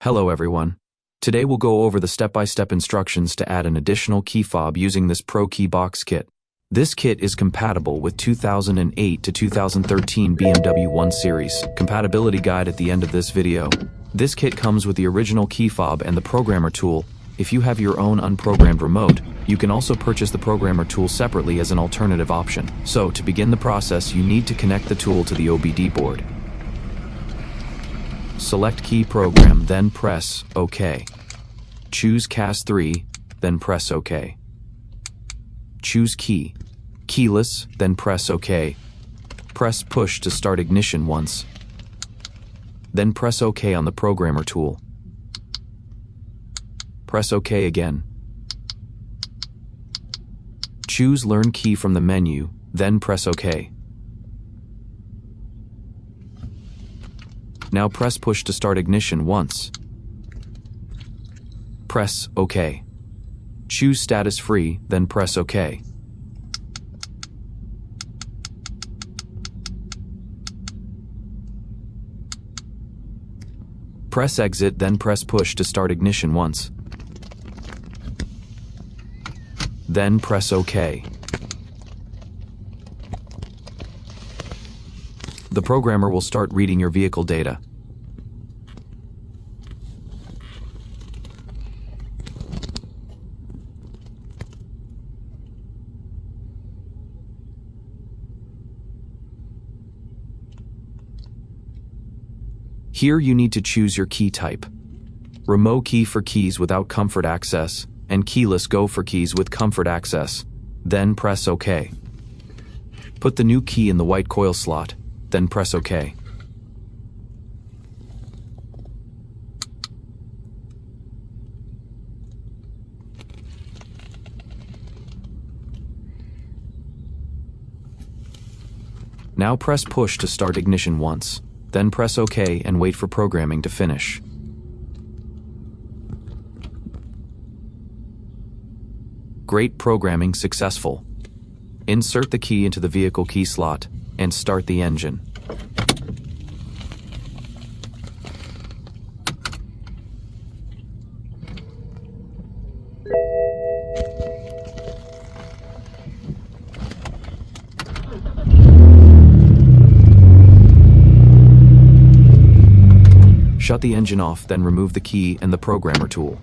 Hello everyone. Today we'll go over the step-by-step instructions to add an additional key fob using this ProKeyBox kit. This kit is compatible with 2008 to 2013 BMW 1 Series. Compatibility guide at the end of this video. This kit comes with the original key fob and the programmer tool. If you have your own unprogrammed remote, you can also purchase the programmer tool separately as an alternative option. So, to begin the process, you need to connect the tool to the OBD board. Select Key Program, then press OK. Choose CAS3, then press OK. Choose Key. Keyless, then press OK. Press Push to start ignition once. Then press OK on the programmer tool. Press OK again. Choose Learn Key from the menu, then press OK. Now press Push to start ignition once. Press OK. Choose Status Free, then press OK. Press Exit, then press Push to start ignition once. Then press OK. The programmer will start reading your vehicle data. Here you need to choose your key type. Remote key for keys without comfort access, and keyless go for keys with comfort access. Then press OK. Put the new key in the white coil slot, then press OK. Now press Push to start ignition once, then press OK and wait for programming to finish. Great programming successful. Insert the key into the vehicle key slot and start the engine. Shut the engine off, then remove the key and the programmer tool.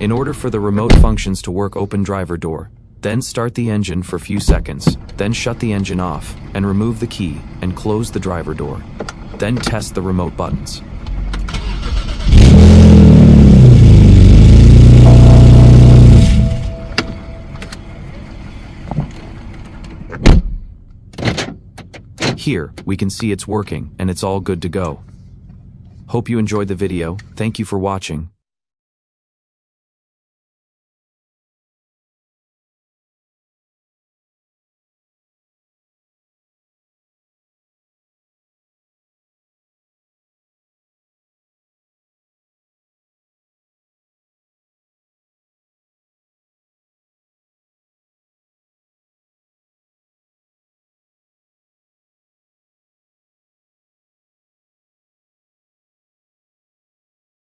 In order for the remote functions to work, open driver door, then start the engine for a few seconds, then shut the engine off, and remove the key, and close the driver door. Then test the remote buttons. Here, we can see it's working, and it's all good to go. Hope you enjoyed the video. Thank you for watching.